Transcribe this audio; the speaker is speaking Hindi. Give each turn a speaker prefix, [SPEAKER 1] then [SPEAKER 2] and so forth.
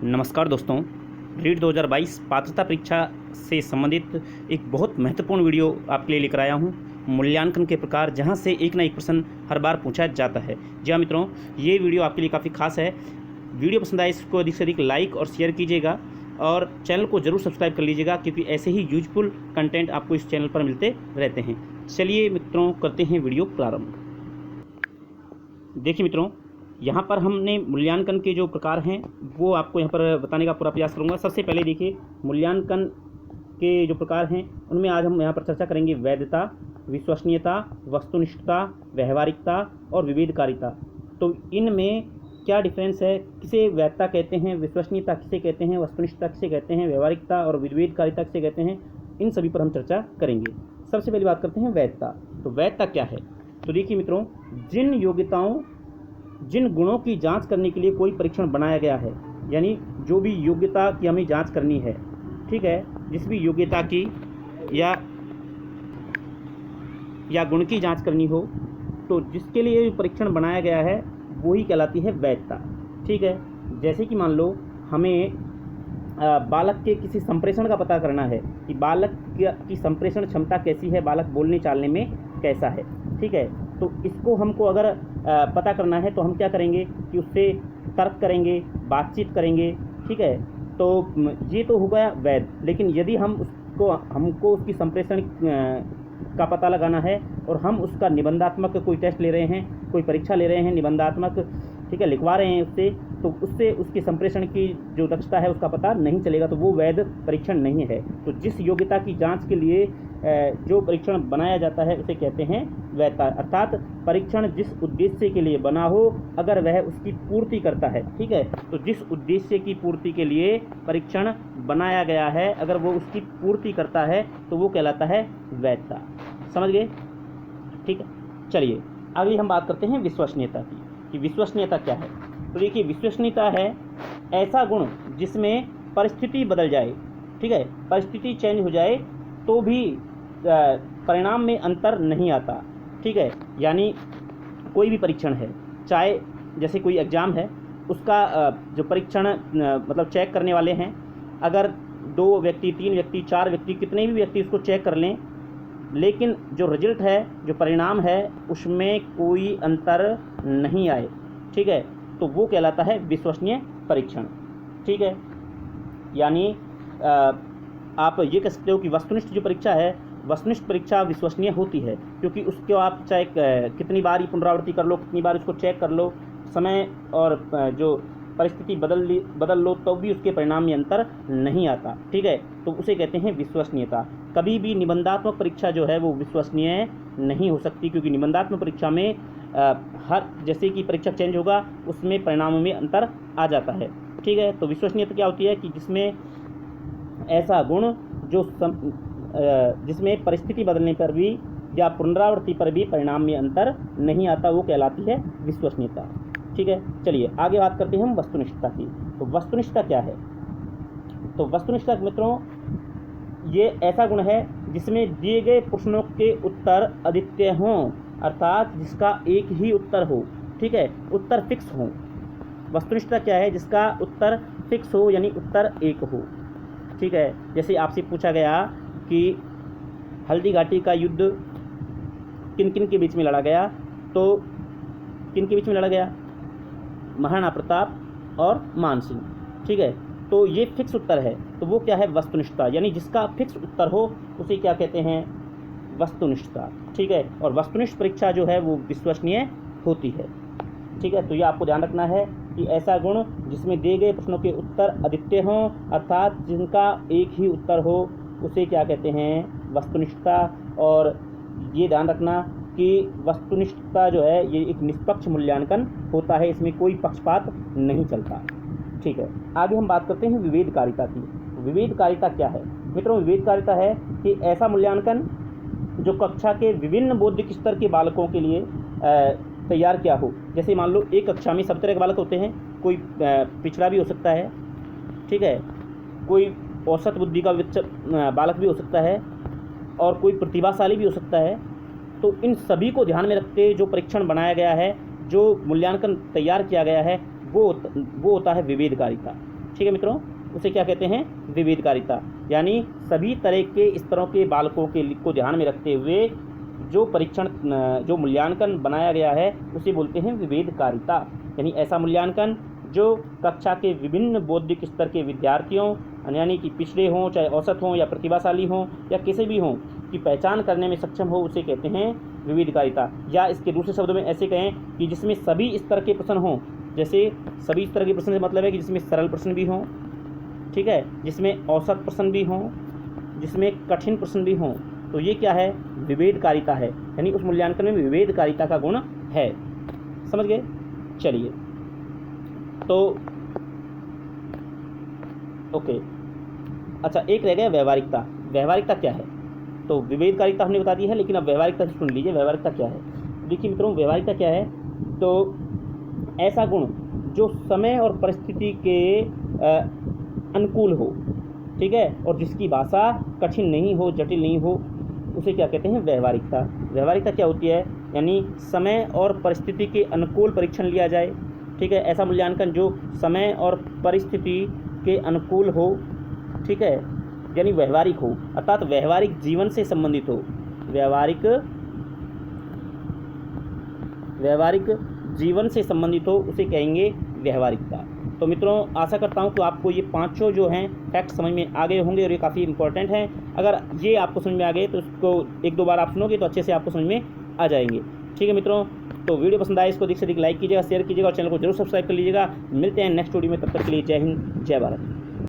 [SPEAKER 1] नमस्कार दोस्तों, रीट 2022 पात्रता परीक्षा से संबंधित एक बहुत महत्वपूर्ण वीडियो आपके लिए लेकर आया हूं। मूल्यांकन के प्रकार, जहां से एक ना एक प्रश्न हर बार पूछा जाता है। जी हाँ मित्रों, ये वीडियो आपके लिए काफ़ी खास है। वीडियो पसंद आए इसको अधिक से अधिक लाइक और शेयर कीजिएगा और चैनल को ज़रूर सब्सक्राइब कर लीजिएगा, क्योंकि ऐसे ही यूजफुल कंटेंट आपको इस चैनल पर मिलते रहते हैं। चलिए मित्रों, करते हैं वीडियो प्रारंभ। देखिए मित्रों, यहाँ पर हमने मूल्यांकन के जो प्रकार हैं वो आपको यहाँ पर बताने का पूरा प्रयास करूँगा। सबसे पहले देखिए, मूल्यांकन के जो प्रकार हैं उनमें आज हम यहाँ पर चर्चा करेंगे वैधता, विश्वसनीयता, वस्तुनिष्ठता, व्यवहारिकता और विभेदकारिता। तो इनमें क्या डिफरेंस है, किसे वैधता कहते हैं, विश्वसनीयता किसे कहते हैं, वस्तुनिष्ठता किसे कहते हैं, व्यवहारिकता और विभेदकारिता किसे कहते हैं, इन सभी पर हम चर्चा करेंगे। सबसे पहले बात करते हैं वैधता। तो वैधता क्या है? तो देखिए मित्रों, जिन गुणों की जांच करने के लिए कोई परीक्षण बनाया गया है, यानी जो भी योग्यता की हमें जांच करनी है, ठीक है, जिस भी योग्यता की या गुण की जांच करनी हो, तो जिसके लिए परीक्षण बनाया गया है वही कहलाती है वैधता। ठीक है, जैसे कि मान लो हमें बालक के किसी संप्रेषण का पता करना है कि बालक की संप्रेषण क्षमता कैसी है, बालक बोलने चालने में कैसा है। ठीक है, तो इसको हमको अगर पता करना है तो हम क्या करेंगे कि उससे तर्क करेंगे, बातचीत करेंगे। ठीक है, तो ये तो हो गया वैध। लेकिन यदि हमको उसकी संप्रेषण का पता लगाना है और हम उसका निबंधात्मक कोई टेस्ट ले रहे हैं, कोई परीक्षा ले रहे हैं निबंधात्मक, ठीक है, लिखवा रहे हैं उससे, तो उससे उसकी संप्रेषण की जो दक्षता है उसका पता नहीं चलेगा, तो वो वैध परीक्षण नहीं है। तो जिस योग्यता की जांच के लिए जो परीक्षण बनाया जाता है उसे कहते हैं वैधता। अर्थात परीक्षण जिस उद्देश्य के लिए बना हो, अगर वह उसकी पूर्ति करता है, ठीक है, तो जिस उद्देश्य की पूर्ति के लिए परीक्षण बनाया गया है, अगर वो उसकी पूर्ति करता है तो वो कहलाता है वैधता। समझ गए? ठीक है, चलिए अगली हम बात करते हैं विश्वसनीयता की, कि विश्वसनीयता क्या है। तो देखिए, विश्वसनीयता है ऐसा गुण जिसमें परिस्थिति बदल जाए, ठीक है, परिस्थिति चेंज हो जाए तो भी परिणाम में अंतर नहीं आता। ठीक है, यानी कोई भी परीक्षण है, चाहे जैसे कोई एग्ज़ाम है, उसका जो परीक्षण मतलब चेक करने वाले हैं, अगर 2 व्यक्ति, 3 व्यक्ति, 4 व्यक्ति, कितने भी व्यक्ति उसको चेक कर लें, लेकिन जो रिजल्ट है, जो परिणाम है, उसमें कोई अंतर नहीं आए, ठीक है, तो वो कहलाता है विश्वसनीय परीक्षण। ठीक है, यानी आप ये कह सकते हो कि वस्तुनिष्ठ जो परीक्षा है, वस्तुनिष्ठ परीक्षा विश्वसनीय होती है, क्योंकि उसको आप चाहे कितनी बार ही पुनरावृत्ति कर लो, कितनी बार उसको चेक कर लो, समय और जो परिस्थिति बदल लो, तो भी उसके परिणाम में अंतर नहीं आता। ठीक है, तो उसे कहते हैं विश्वसनीयता। कभी भी निबंधात्मक परीक्षा जो है वो विश्वसनीय नहीं हो सकती, क्योंकि निबंधात्मक परीक्षा में जैसे कि परीक्षा चेंज होगा उसमें परिणामों में अंतर आ जाता है। ठीक है, तो विश्वसनीयता क्या होती है कि जिसमें ऐसा गुण जिसमें परिस्थिति बदलने पर भी या पुनरावृत्ति पर भी परिणाम में अंतर नहीं आता, वो कहलाती है विश्वसनीयता। ठीक है, चलिए आगे बात करते हैं हम वस्तुनिष्ठता की। तो वस्तुनिष्ठता क्या है? तो वस्तुनिष्ठता मित्रों, ये ऐसा गुण है जिसमें दिए गए प्रश्नों के उत्तर अद्वितीय हों, अर्थात जिसका एक ही उत्तर हो। ठीक है, उत्तर फिक्स हो। वस्तुनिष्ठता क्या है? जिसका उत्तर फिक्स हो, यानी उत्तर एक हो। ठीक है, जैसे आपसे पूछा गया कि हल्दी घाटी का युद्ध किन किन के बीच में लड़ा गया, तो किन के बीच में लड़ा गया? महाराणा प्रताप और मान सिंह। ठीक है, तो ये फिक्स उत्तर है, तो वो क्या है? वस्तुनिष्ठता। यानी जिसका फिक्स उत्तर हो उसे क्या कहते हैं? वस्तुनिष्ठता। ठीक है, और वस्तुनिष्ठ परीक्षा जो है वो विश्वसनीय होती है। ठीक है, तो ये आपको ध्यान रखना है कि ऐसा गुण जिसमें दिए गए प्रश्नों के उत्तर अद्वितीय हों, अर्थात जिनका एक ही उत्तर हो, उसे क्या कहते हैं? वस्तुनिष्ठता। और ये ध्यान रखना कि वस्तुनिष्ठता जो है ये एक निष्पक्ष मूल्यांकन होता है, इसमें कोई पक्षपात नहीं चलता। ठीक है, आगे हम बात करते हैं विभेदकारिता की। विभेदकारिता क्या है? मित्रों, विभेदकारिता है कि ऐसा मूल्यांकन जो कक्षा के विभिन्न बौद्धिक स्तर के बालकों के लिए तैयार किया हो। जैसे मान लो एक कक्षा में सब तरह के बालक होते हैं, कोई पिछड़ा भी हो सकता है, ठीक है, कोई औसत बुद्धि का बालक भी हो सकता है और कोई प्रतिभाशाली भी हो सकता है। तो इन सभी को ध्यान में रखते जो परीक्षण बनाया गया है, जो मूल्यांकन तैयार किया गया है, वो होता है विभेदकारिता। ठीक है मित्रों, उसे क्या कहते हैं, विविधकारिता। यानी सभी तरह के स्तरों के बालकों के को ध्यान में रखते हुए जो मूल्यांकन बनाया गया है उसे बोलते हैं विविधकारिता। यानी ऐसा मूल्यांकन जो कक्षा के विभिन्न बौद्धिक स्तर के विद्यार्थियों, यानी कि पिछड़े हों, चाहे औसत हों या प्रतिभाशाली हों या किसी भी हों, की पहचान करने में सक्षम हो, उसे कहते हैं विविधकारिता। या इसके दूसरे शब्दों में ऐसे कहें कि जिसमें सभी स्तर के प्रश्न हों। जैसे सभी स्तर के प्रश्न से मतलब है कि जिसमें सरल प्रश्न भी हों, ठीक है, जिसमें औसत प्रश्न भी हों, जिसमें कठिन प्रश्न भी हों, तो ये क्या है, विवेदकारिता है। यानी उस मूल्यांकन में विवेदकारिता का गुण है। समझ गए? चलिए, तो ओके, अच्छा, एक रह गया व्यवहारिकता। व्यवहारिकता क्या है? तो विवेदकारिता हमने बता दी है, लेकिन अब व्यवहारिकता सुन लीजिए। व्यवहारिकता क्या है? देखिए मित्रों, व्यवहारिकता क्या है, तो ऐसा गुण जो समय और परिस्थिति के अनुकूल हो, ठीक है, और जिसकी भाषा कठिन नहीं हो, जटिल नहीं हो, उसे क्या कहते हैं, व्यवहारिकता। व्यवहारिकता क्या होती है? यानी समय और परिस्थिति के अनुकूल परीक्षण लिया जाए, ठीक है, ऐसा मूल्यांकन जो समय और परिस्थिति के अनुकूल हो, ठीक है, यानी व्यवहारिक हो, अर्थात व्यवहारिक जीवन से संबंधित हो। व्यवहारिक जीवन से संबंधित हो, उसे कहेंगे व्यवहारिकता। तो मित्रों, आशा करता हूँ कि आपको ये पांचों जो हैं फैक्ट समझ में आ गए होंगे और ये काफ़ी इंपॉर्टेंट हैं। अगर ये आपको समझ में आ गए तो इसको एक दो बार आप सुनोगे तो अच्छे से आपको समझ में आ जाएंगे। ठीक है मित्रों, तो वीडियो पसंद आए इसको अधिक से अधिक लाइक कीजिएगा, शेयर कीजिएगा और चैनल को जरूर सब्सक्राइब कर लीजिएगा। मिलते हैं नेक्स्ट वीडियो में, तब तक के लिए जय हिंद, जय भारत।